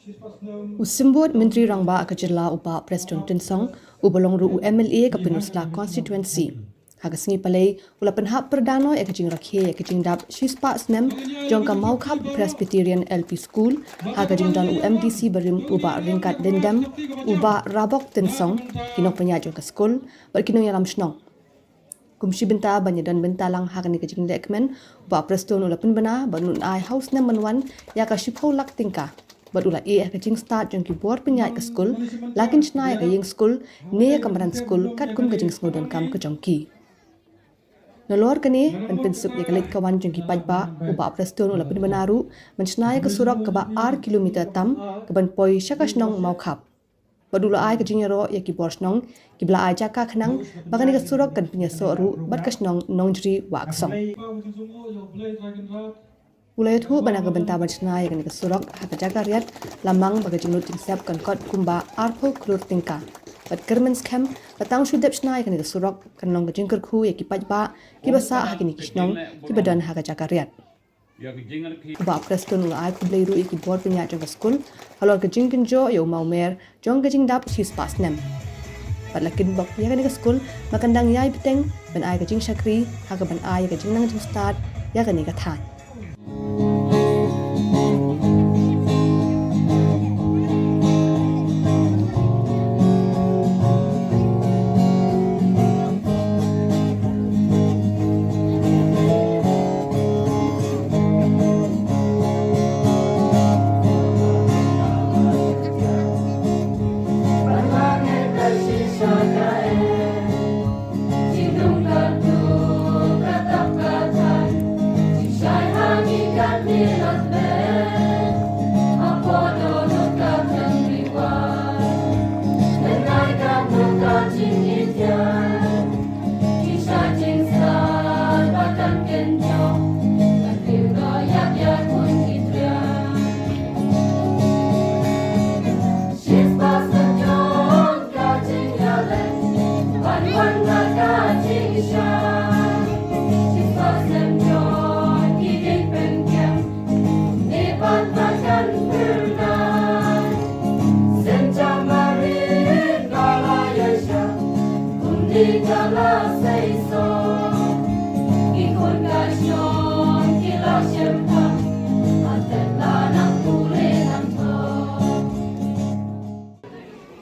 Usimbut Menteri Rangba Kajirla Upa Preston Tinsong Ubalong Ru MLA Kapinusla Constituency Hagasngi Palay Ula Penhap Perdano Ekajing Rakhe Ekajing Dap Shispa Snem Jongka Maukap Presbyterian LP School Hagajing Dan UMDC Barim Uba Ringkat Dendam Uba Rabok Tinsong Kinok Penya Jongka School Berkinong Yalam Shnong Kumshi benta banyadan benta lang hakan ni kajing dekmen Uba Preston Ula Penbena Banun Ai House Neman Wan Yaka Shipho Lak Tingka Badula kajing start jong ki bor penyai ke school lakin chnai ka yeng school ne kamaran school kat kum kajing sngodan kam ke jongki nolor kane ban pinsuk ye kalit kawan jong ki pajba uba preston ula pin banaru ban chnai ke surak ka ba 8 kilometer tam ke ban poi shakashnong maukhap badula ai kajing ro ye ki bor snong ki bla ai jaka khnang bagani ke surak kan pinya so ru bat kashnong nongjri wa aksong Ulai thu banaga benta bachnai kan kesurok haka jaga riat lamang baga jinut tingsap kan kot kumba arpo klur tingka bat kermens kem batang shudep snai kan kesurok kan long jingker khu yaki pajba ki basa hakini kishnong ki badan haka jaga riat ba preston ulai ku bleiru iki bor punya jaga school halor ke jingkin jo yo maumer jong ke jing dap sis pas nem bat lakin bok ya kan ke school makandang yai beteng ban ai ke jing shakri haka ban ai ke jing nang jing start ya kan ni ka than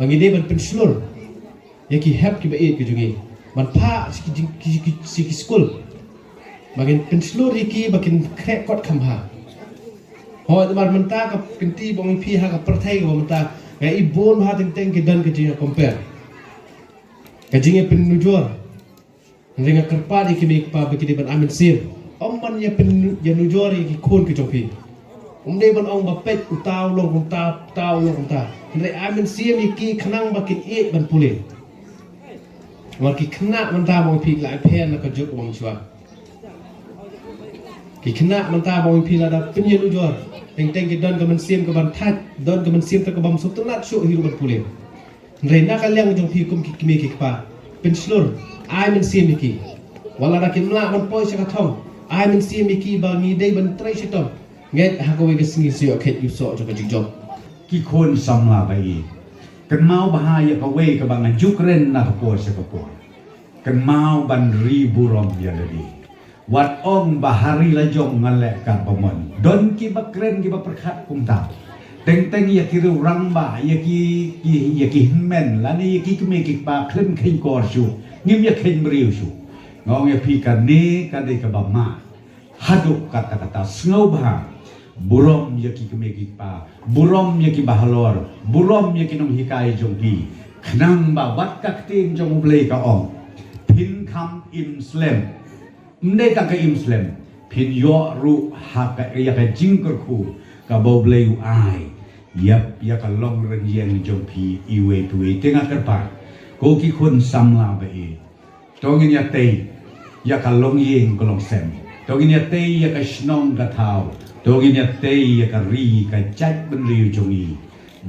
Bagi dia ban penslur yaki help ki bae ke jungi ban pa siki school bagin penslur yaki bakin krek kot khamha ho mar menta ka kinti bong pi ha ka perthai ka menta ga ibon ha teng ke dan ke jinga compare ka jinga penujor ringa kerpa di ki pa bagi ban amin sir omman ya pen ya nujor yaki khon ke jopi umde ban ong ba pet utaw long taw long ta Ndre amin siam iki khnang bakin ban pule Marki khna manta bong pik la pen na ka juk bong chwa Ki khna manta bong pik la da pinye lu jor teng ki don ka man siam ka ban that don ka man siam ta ka bam suk tanat shu hiru ban pule Ndre na ka leng jong pi kum ki kimi ki pa pin slur amin siam iki wala da kin la ban poi sa ka thong amin siam iki ba ni dei ban trai sitom nget ha ko we ka singi sio khet yu so jo ka jig job ki khôn xong là vậy cần mau bahaya ka we ka bangan jukren na ko sa ko cần mau ban riburom ya dedi wat ong bahari la jong ngale ka pamon don ki bakren ki baperkhat kum ta teng ya ki rang ba ya ki men la ni ki me ki pa khlem khin ko su ngim ya khin mriu su ngong ya pi ka ne ka de ka ba ma haduk kata-kata sngau ba Burom yaki kemegi pa, burom yaki bahalor, burom yaki nong hikai jongki, khnang ba wat kak tin jong blei ka ong, pin kam im slem, mde ka im slem, pin yo ru ha ka yaka jingker ku ka bo blei u ai, yap yaka long ren yeng jongpi iwe tuwe tengah kerpa, ko ki khun samla ba e, tongin ya tei, yaka long yeng kolong sem, tongin ya tei yaka shnong ka thao. Togin ya tei ya ka ri ka chat ben riu jongi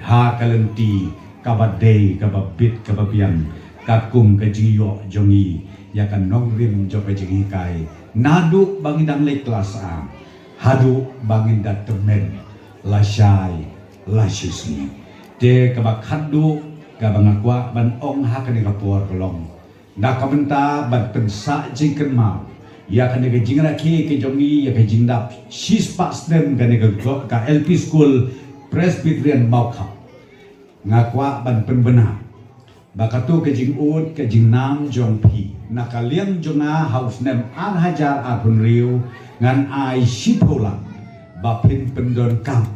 ha ka lenti ka ba dei ka ba bit ka ba pian ka kum ka jiyo jongi ya ka nong rim jo ka jingi kai nadu bangin dang le kelas a hadu bangin dat temen la shai lasisni te kabak khaddu kabang akwa ban ong hakani kapor kolong da kamenta ban pensa jingken mau ya kan ke jingra ki ke jongi ya ke jingdap shispa stem kan ke LP school Presbyterian Maukap ngakwa ban penbenar bakatu ke jing ut ke jing nam jong pi nakaliang jonga house nem an hajar apun riu ngan ai shipola bapin pendon kam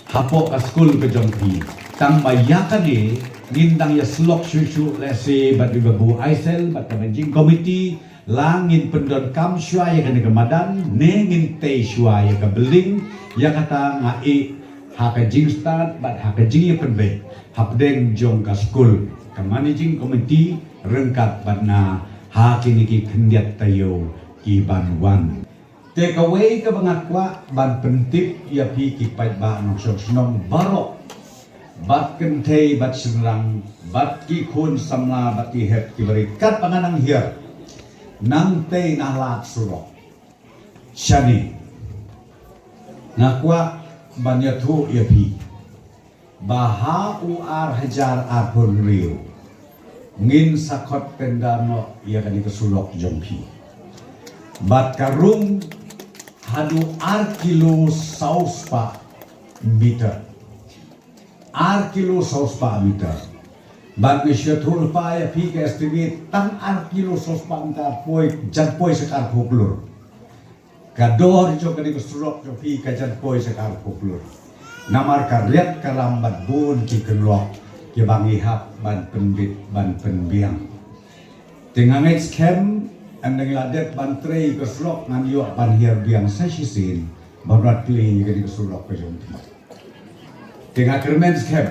hapo ka school ke jong pi tang bayakan ni ngindang ya slok susu lese bat babu aisel bat jing committee langin pendon kam syua ya kan kemadan nengin te syua ya ka beling ya kata ngai haka jing start bat haka jing ya penbe hapdeng jong ka school ka managing committee rengkat bat na hakini ki kendiat tayo ki banwan take away ka bangakwa ban pentip ya pi ki pait ba nong song barok bat kentei bat senrang bat ki kun samla bat ki het ki berikat panganang hier nang te nahlak surok shani ngakwa banyatu yapi baha uar hajar apun riu ngin sakot pendano ya kan itu sulok jongpi bat karung hadu ar kilo saus pa meter ar kilo saus pa meter bat misyatul pa ya pi ke estimate tang ar kilo saus pa meter poi jan poi sekar poklur kador jo kan itu sulok jo pi ka jan poi sekar poklur namar karyat kalambat bun ki kenlok ki bangi hap ban penbit ban penbiang tengangai scam andang ladet ban trei ke sulok ngan yo ban hier biang sasisin barat pli ke sulok ke jompi tengah kermen scam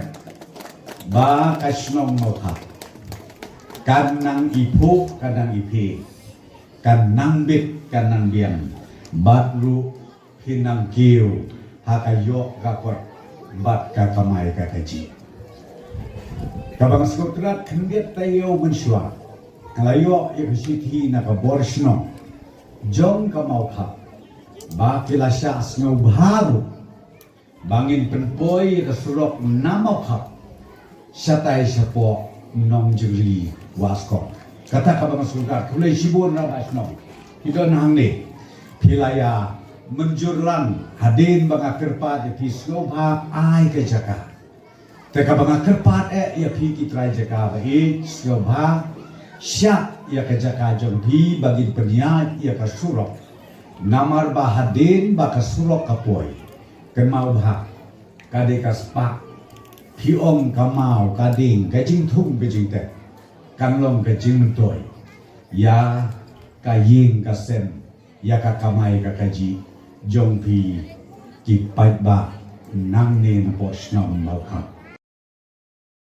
ba kasnong motha kanang ipo kanang ipe kanang bit kanang biang batru hinang kiu hakayo kakot bat kakamai kakaji kabang skotrat kendiat tayo mensua kalayo ikusiti nakaborsno jong kamau ka ba kilasya asngaw baharu bangin penpoy kasurok namau ka syatay sapo nong juli wasko kata kabang skotrat kulay sibur na basno ito nahangni pilaya menjurlan hadin banga kerpat di snobha ai ke jaka teka banga kerpat ya pi kitrai jaka bai snobha syak ya ke jaka jombi bagi peniat ya ke surok namar bahadin baka surok kapoi kemau bha kade kaspak piong kamau kading kajing tung kajing te kanglong kajing mentoy ya kaying kasem ya kakamai kakaji jongpi ki pait ba nang ne na po snam mau ka